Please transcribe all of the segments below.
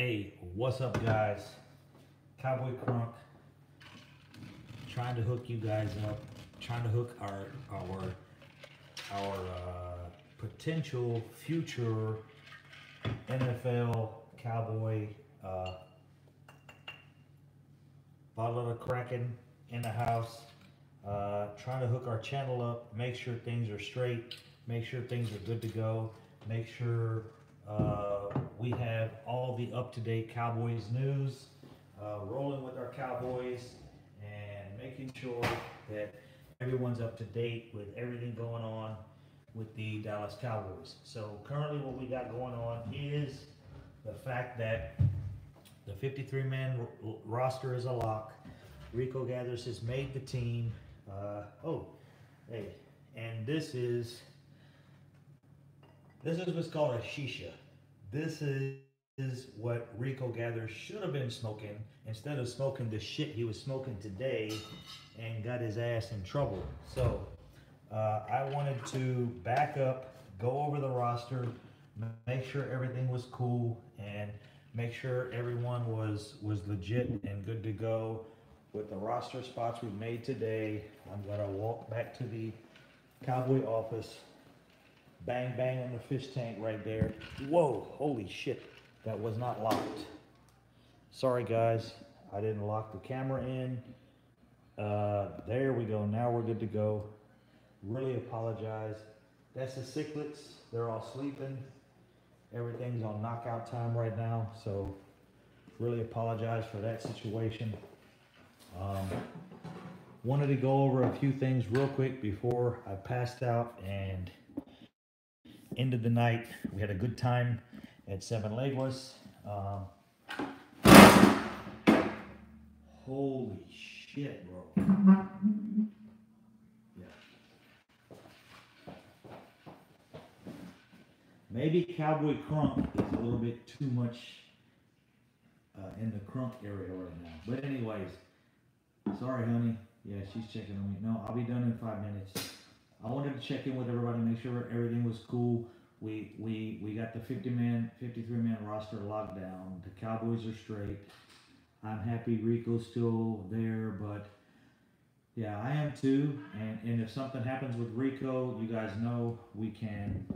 Hey, what's up, guys? Cowboy Crunk, trying to hook you guys up, trying to hook our potential future NFL Cowboy bottle of Kraken in the house. Trying to hook our channel up, make sure things are straight, make sure things are good to go, make sure we have all the up-to-date Cowboys news, rolling with our Cowboys, and making sure that everyone's up to date with everything going on with the Dallas Cowboys. So currently what we got going on is the fact that the 53-man roster is a lock. Rico Gathers has made the team. And this is what's called a shisha. This is what Rico Gathers should have been smoking instead of smoking the shit he was smoking today and got his ass in trouble. So I wanted to back up, go over the roster, make sure everything was cool, and make sure everyone was legit and good to go with the roster spots we made today. I'm gonna walk back to the Cowboy office. Bang, bang on the fish tank right there. Whoa, holy shit, that was not locked. Sorry guys, I didn't lock the camera in. There we go, now we're good to go. Really apologize. That's the Cichlids, they're all sleeping. Everything's on knockout time right now, so really apologize for that situation. Wanted to go over a few things real quick before I passed out and ended the night. We had a good time at Seven Leguas. Holy shit, bro. Yeah. Maybe Cowboy Crunk is a little bit too much in the crunk area right now. But anyways, sorry, honey. Yeah, she's checking on me. No, I'll be done in 5 minutes. I wanted to check in with everybody, make sure everything was cool. We got the 53-man roster locked down. The Cowboys are straight. I'm happy Rico's still there, but yeah, I am too. And if something happens with Rico, you guys know we can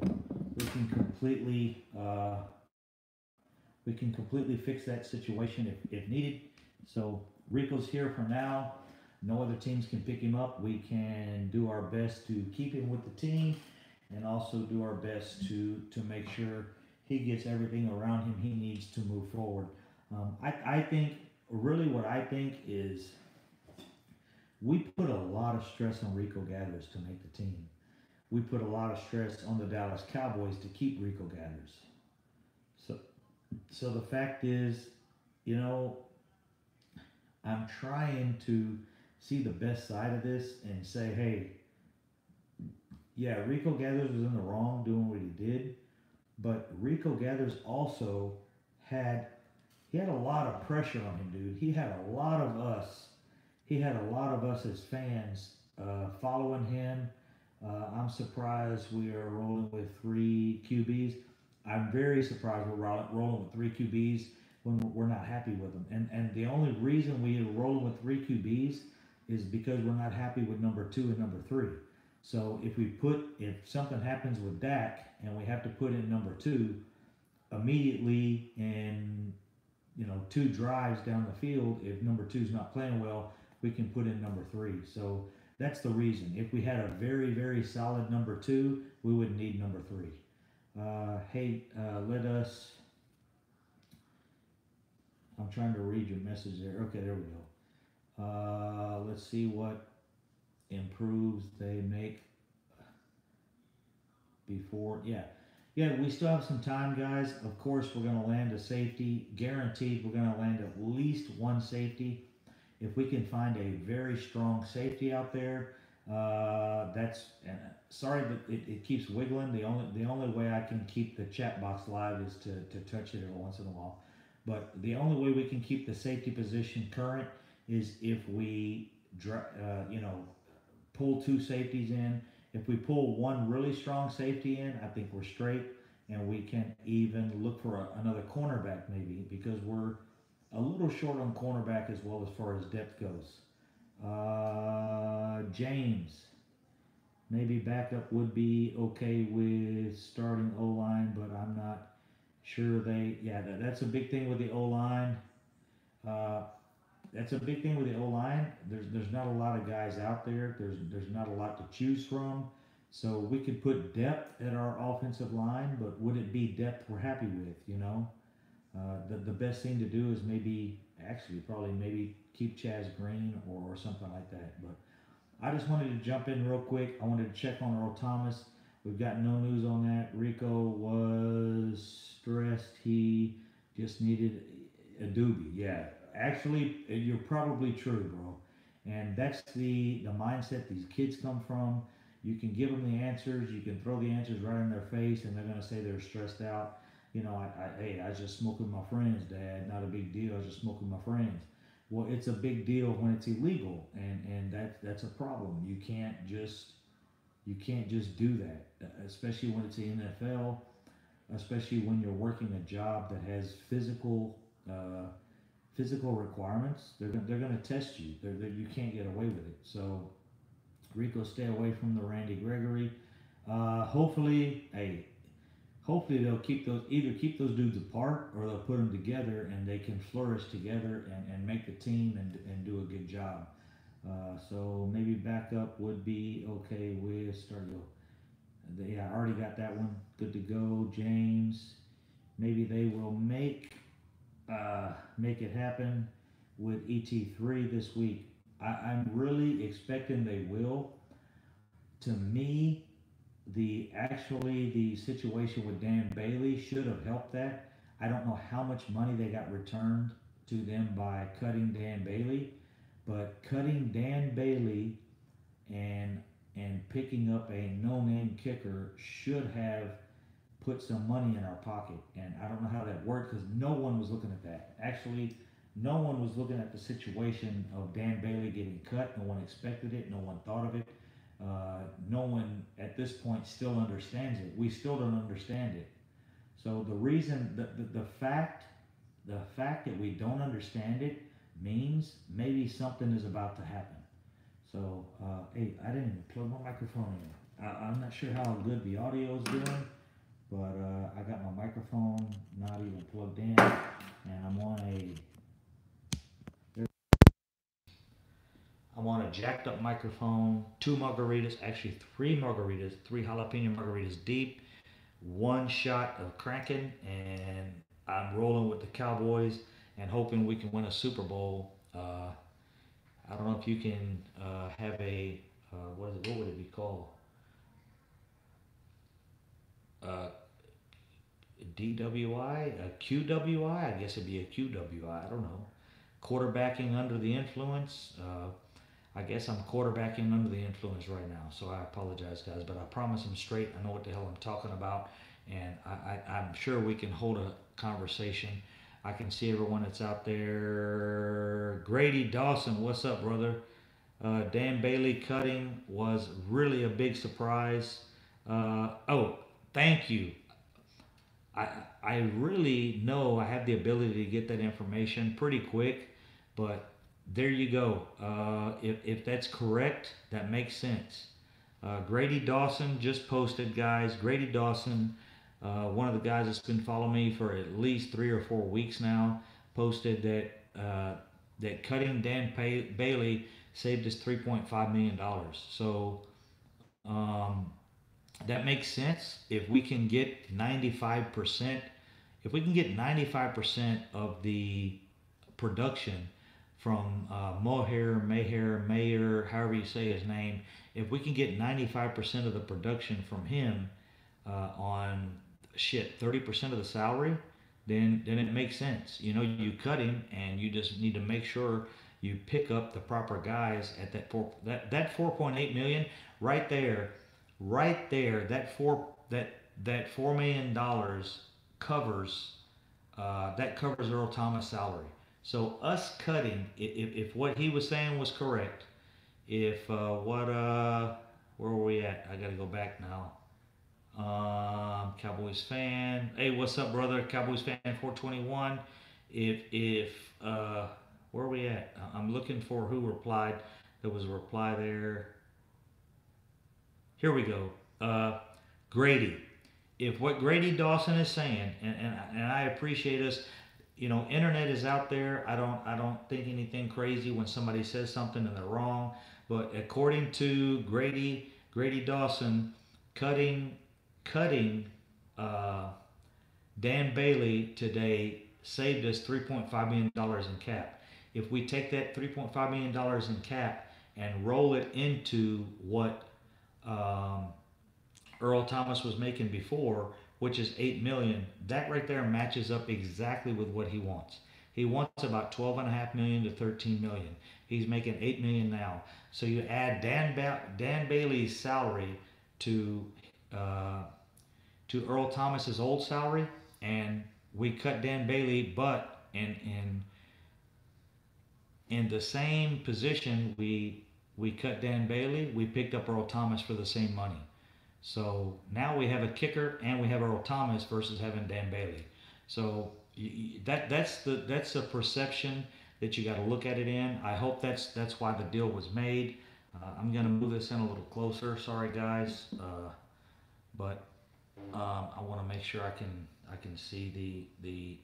completely fix that situation if needed. So Rico's here for now. No other teams can pick him up. We can do our best to keep him with the team and also do our best to make sure he gets everything around him he needs to move forward. I think, really what I think is we put a lot of stress on Rico Gathers to make the team. We put a lot of stress on the Dallas Cowboys to keep Rico Gathers. So the fact is, you know, I'm trying to see the best side of this and say, hey, yeah, Rico Gathers was in the wrong doing what he did, but Rico Gathers also had a lot of pressure on him, dude. He had a lot of us as fans following him. I'm surprised we are rolling with 3 QBs. I'm very surprised we're rolling with 3 QBs when we're not happy with them. And the only reason we are rolling with 3 QBs is because we're not happy with number 2 and number 3. So if something happens with Dak and we have to put in number 2 immediately in 2 drives down the field, if number 2 is not playing well, we can put in number 3. So that's the reason. If we had a very, very solid number 2, we wouldn't need number 3. I'm trying to read your message there. Okay, there we go. Let's see what improves they make before. Yeah, we still have some time, guys. Of course, we're going to land a safety. Guaranteed, we're going to land at least 1 safety. If we can find a very strong safety out there, sorry that it keeps wiggling. The only way I can keep the chat box live is to touch it every once in a while. But the only way we can keep the safety position current is if we pull 2 safeties in. If we pull 1 really strong safety in, I think we're straight. and we can even look for another cornerback maybe because we're a little short on cornerback as well as far as depth goes. James, maybe backup would be okay with starting O line, but I'm not sure they. Yeah, that's a big thing with the O line. Uh, that's a big thing with the O line. There's not a lot of guys out there. There's not a lot to choose from. So we could put depth at our offensive line, but would it be depth we're happy with? The best thing to do is maybe actually probably maybe keep Chaz Green or something like that. But I just wanted to jump in real quick. I wanted to check on Earl Thomas. We've got no news on that. Rico was stressed. He just needed a doobie. Yeah, actually, you're probably true, bro. And that's the mindset these kids come from. You can give them the answers. You can throw the answers right in their face, and they're gonna say they're stressed out. Hey, I just smoke with my friends, Dad. Not a big deal. I just smoke with my friends. Well, it's a big deal when it's illegal, and that's a problem. You can't just do that, especially when it's the NFL, especially when you're working a job that has physical requirements. They're gonna test you. You can't get away with it. So Rico, stay away from the Randy Gregory. Hopefully, hey, hopefully they'll keep those dudes apart or they'll put them together and they can flourish together and make the team and do a good job. So maybe backup would be okay with Stargate. Yeah, I already got that one. Good to go, James. Maybe they will make it happen with ET3 this week. I'm really expecting they will. To me, the situation with Dan Bailey should have helped that. I don't know how much money they got returned to them by cutting Dan Bailey, but cutting Dan Bailey and picking up a no-name kicker should have put some money in our pocket. And I don't know how that worked because no one was looking at that. Actually, no one was looking at the situation of Dan Bailey getting cut. No one expected it. No one thought of it. No one at this point still understands it. We still don't understand it. So the reason, the fact that we don't understand it means maybe something is about to happen. So, hey, I didn't even plug my microphone in. I'm not sure how good the audio is doing, but I got my microphone not even plugged in, and I'm on a jacked up microphone, two margaritas, actually three margaritas, three jalapeno margaritas deep, one shot of cranking, and I'm rolling with the Cowboys and hoping we can win a Super Bowl. I don't know if you can have a what would it be called? Uh, DWI, a QWI? I guess it'd be a QWI. I don't know. Quarterbacking under the influence. I guess I'm quarterbacking under the influence right now, so I apologize, guys. But I promise I'm straight. I know what the hell I'm talking about, and I'm sure we can hold a conversation. I can see everyone that's out there. Grady Dawson, what's up, brother? Dan Bailey cutting was really a big surprise. Oh, thank you. I I really know I have the ability to get that information pretty quick, but there you go. If that's correct, that makes sense. Grady Dawson just posted, guys. Grady Dawson, one of the guys that's been following me for at least 3 or 4 weeks now, posted that cutting Dan Bailey saved us $3.5 million. So um, that makes sense. If we can get 95%, if we can get 95% of the production from Mayer, however you say his name, if we can get 95% of the production from him on 30% of the salary, then it makes sense. You cut him, and you just need to make sure you pick up the proper guys at that 4.8 million right there, that $4 million covers Earl Thomas' salary. So us cutting, if what he was saying was correct, if where were we at? I got to go back now. Cowboys fan. Hey, what's up, brother? Cowboys fan 421. If where are we at? I'm looking for who replied. There was a reply there. Here we go. Grady. If what Grady Dawson is saying, and I appreciate us, internet is out there. I don't think anything crazy when somebody says something and they're wrong. But according to Grady Dawson, cutting uh, Dan Bailey today saved us $3.5 million in cap. If we take that $3.5 million in cap and roll it into what um, Earl Thomas was making before, which is $8 million, that right there matches up exactly with what he wants. He wants about $12.5 million to $13 million. He's making $8 million now. So you add Dan Bailey's salary to uh, Earl Thomas's old salary, and we cut Dan Bailey, but in the same position we cut Dan Bailey, we picked up Earl Thomas for the same money. So now we have a kicker and we have Earl Thomas versus having Dan Bailey. So that's a perception that you got to look at it in. I hope that's why the deal was made. I'm gonna move this in a little closer. Sorry guys, but I want to make sure I can see the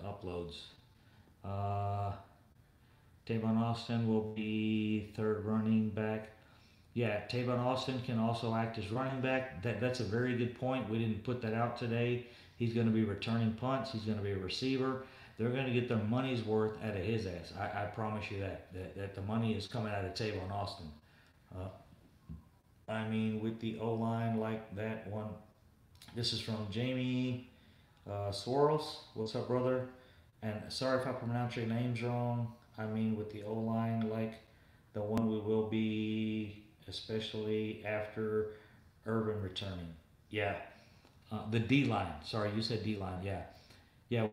uploads. Uh, Tavon Austin will be third running back. Yeah, Tavon Austin can also act as running back. That's a very good point. We didn't put that out today. He's going to be returning punts. He's going to be a receiver. They're going to get their money's worth out of his ass. I promise you that the money is coming out of Tavon Austin. Uh, I mean, with the O-line like that one. This is from Jamie Swirls. What's up, brother? And sorry if I pronounce your names wrong. I mean, with the O-line like the one we will be, especially after Irvin returning. Yeah. The D line. Sorry, you said D line. Yeah. Yeah.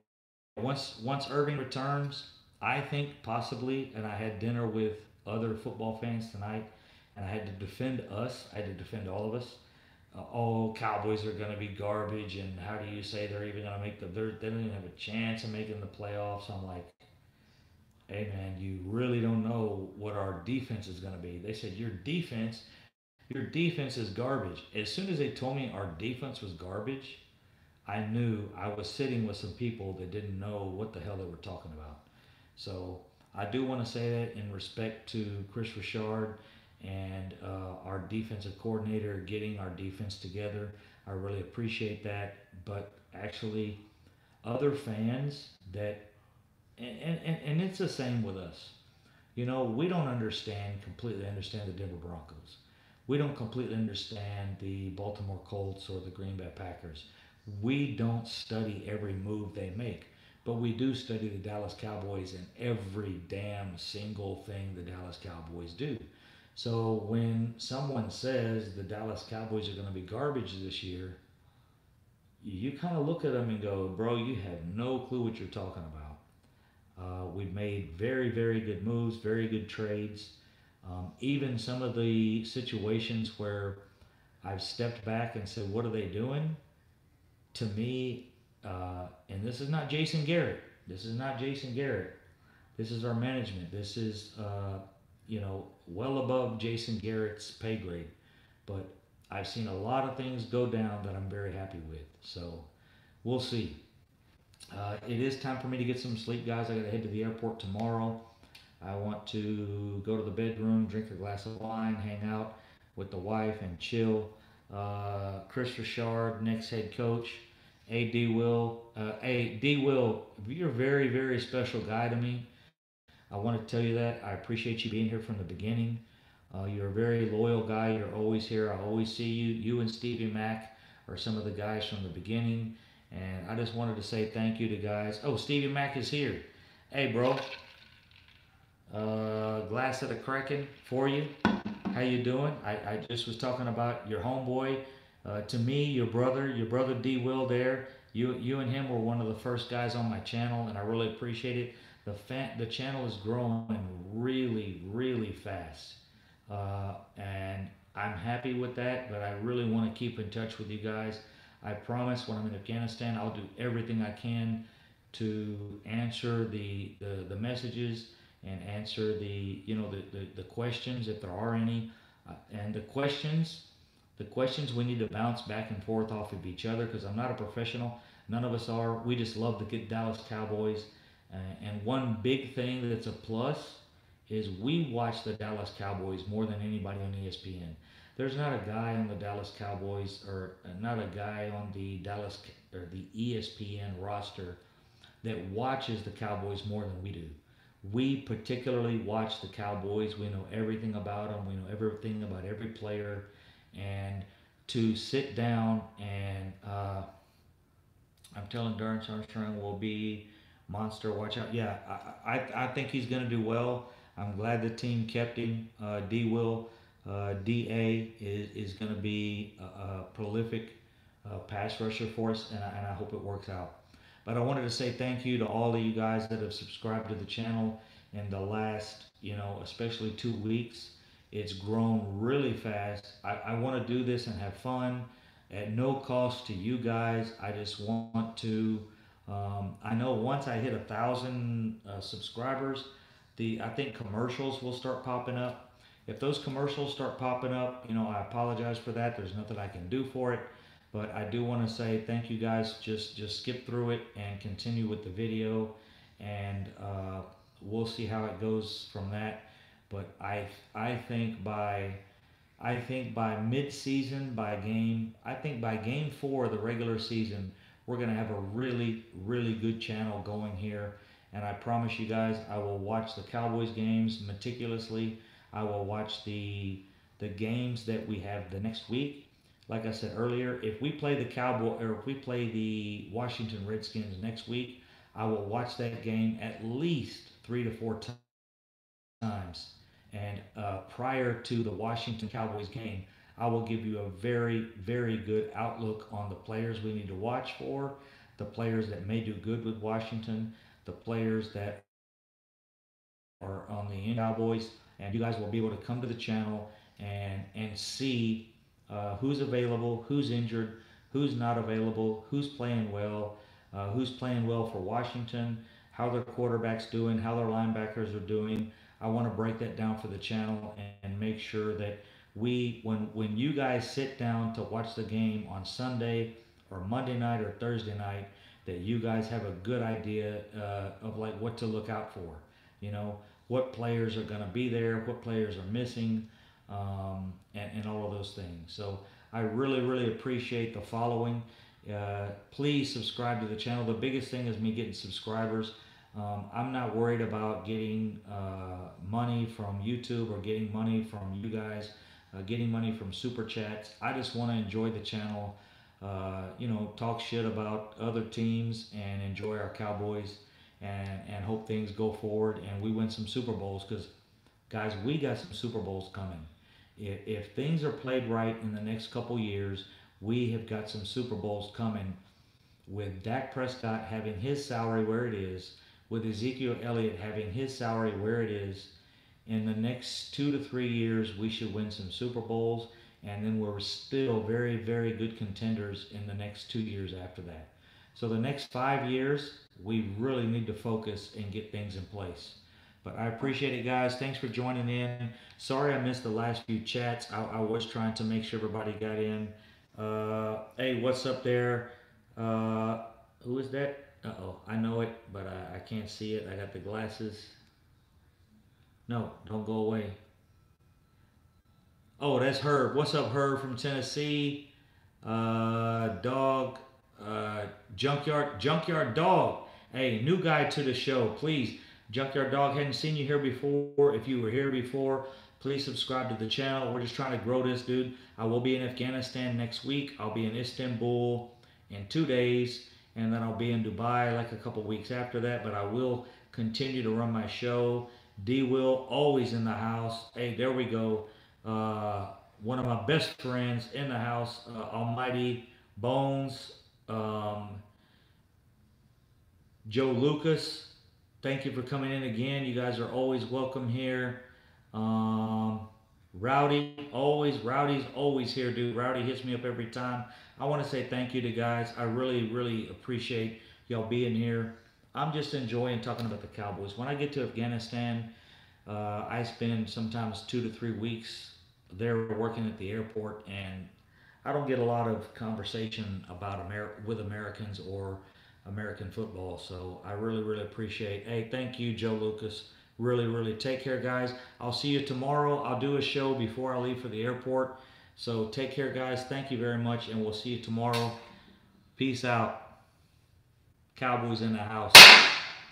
Once Irving returns, I think possibly, and I had dinner with other football fans tonight, and I had to defend us. I had to defend all of us. Oh, Cowboys are going to be garbage, and how do you say they're even going to make they don't even have a chance of making the playoffs? I'm like, hey man, you really don't know what our defense is going to be. They said your defense is garbage. As soon as they told me our defense was garbage, I knew I was sitting with some people that didn't know what the hell they were talking about. So I do want to say that in respect to Chris Richard and our defensive coordinator getting our defense together. I really appreciate that. But actually, other fans that, and it's the same with us. We don't completely understand the Denver Broncos. We don't completely understand the Baltimore Colts or the Green Bay Packers. We don't study every move they make, but we do study the Dallas Cowboys and every damn single thing the Dallas Cowboys do. So when someone says the Dallas Cowboys are going to be garbage this year, you kind of look at them and go, bro, you have no clue what you're talking about. We've made very, very good moves, very good trades. Even some of the situations where I've stepped back and said, what are they doing? To me, and this is not Jason Garrett. This is not Jason Garrett. This is our management. This is, well above Jason Garrett's pay grade. But I've seen a lot of things go down that I'm very happy with. So we'll see. It is time for me to get some sleep, guys. I got to head to the airport tomorrow. I want to go to the bedroom, drink a glass of wine, hang out with the wife, and chill. Chris Richard, next head coach. D. Will. D. Will, you're a very, very special guy to me. I want to tell you that. I appreciate you being here from the beginning. You're a very loyal guy. You're always here. I always see you. You and Stevie Mack are some of the guys from the beginning. And I just wanted to say thank you to guys. Oh, Stevie Mack is here. Hey, bro. Glass of the Kraken for you. How you doing? I just was talking about your homeboy. To me, your brother D. Will there. You and him were one of the first guys on my channel, and I really appreciate it. The channel is growing really, really fast, and I'm happy with that, but I really want to keep in touch with you guys. I promise when I'm in Afghanistan, I'll do everything I can to answer the messages and answer the questions if there are any. And the questions we need to bounce back and forth off of each other because I'm not a professional. None of us are. We just love the Dallas Cowboys. And one big thing that's a plus is we watch the Dallas Cowboys more than anybody on ESPN. There's not a guy on the Dallas Cowboys or not a guy on the Dallas or the ESPN roster that watches the Cowboys more than we do. We particularly watch the Cowboys. We know everything about them. We know everything about every player. And to sit down and I'm telling Darren Armstrong will be monster. Watch out. Yeah, I think he's going to do well. I'm glad the team kept him. D will. DA is going to be a prolific pass rusher for us, and I hope it works out. But I wanted to say thank you to all of you guys that have subscribed to the channel in the last, especially 2 weeks. It's grown really fast. I want to do this and have fun at no cost to you guys. I just want to. I know once I hit 1,000 subscribers, I think commercials will start popping up. If those commercials start popping up, I apologize for that. There's nothing I can do for it. But I do want to say thank you guys. Just skip through it and continue with the video, and we'll see how it goes from that. But I think by mid-season, I think by game 4 of the regular season, we're gonna have a really really good channel going here. And I promise you guys, I will watch the Cowboys games meticulously. I will watch the games that we have the next week. Like I said earlier, if we play the Cowboy or if we play the Washington Redskins next week, I will watch that game at least 3 to 4 times. And prior to the Washington Cowboys game, I will give you a very, very good outlook on the players we need to watch for, the players that may do good with Washington, the players that are on the Cowboys, and you guys will be able to come to the channel and see who's available, who's injured, who's not available, who's playing well for Washington, how their quarterback's doing, how their linebackers are doing. I want to break that down for the channel and make sure that when you guys sit down to watch the game on Sunday or Monday night or Thursday night, that you guys have a good idea of like what to look out for. You know, what players are going to be there, what players are missing, and all of those things. So I really, really appreciate the following. Please subscribe to the channel. The biggest thing is me getting subscribers. I'm not worried about getting money from YouTube or getting money from you guys, getting money from super chats. I just want to enjoy the channel, talk shit about other teams and enjoy our Cowboys and hope things go forward and we win some Super Bowls because, guys, we got some Super Bowls coming. If things are played right in the next couple years, we have got some Super Bowls coming with Dak Prescott having his salary where it is, with Ezekiel Elliott having his salary where it is. In the next 2 to 3 years, we should win some Super Bowls, and then we're still very, very good contenders in the next 2 years after that. So the next 5 years, we really need to focus and get things in place. But I appreciate it, guys. Thanks for joining in. Sorry I missed the last few chats. I was trying to make sure everybody got in. Hey, what's up there? Who is that? Uh-oh, I know it, but I can't see it. I got the glasses. No, don't go away. Oh, that's Herb. What's up, Herb from Tennessee? Dog, Junkyard Dog. Hey, new guy to the show, please. Junkyard Dog, hadn't seen you here before. If you were here before, please subscribe to the channel. We're just trying to grow this, dude. I will be in Afghanistan next week. I'll be in Istanbul in 2 days, and then I'll be in Dubai like a couple weeks after that. But I will continue to run my show. D Will always in the house. Hey, there we go. One of my best friends in the house, Almighty Bones, Joe Lucas. Thank you for coming in again. You guys are always welcome here. Rowdy's always here, dude. Rowdy hits me up every time. I want to say thank you to guys. I really appreciate y'all being here. I'm just enjoying talking about the Cowboys. When I get to Afghanistan, I spend sometimes 2 to 3 weeks there working at the airport, and I don't get a lot of conversation about with Americans or American football. So I really appreciate. Hey, thank you, Joe Lucas. Really take care, guys. I'll see you tomorrow. I'll do a show before I leave for the airport. So take care, guys. Thank you very much, and we'll see you tomorrow. Peace out. Cowboys in the house.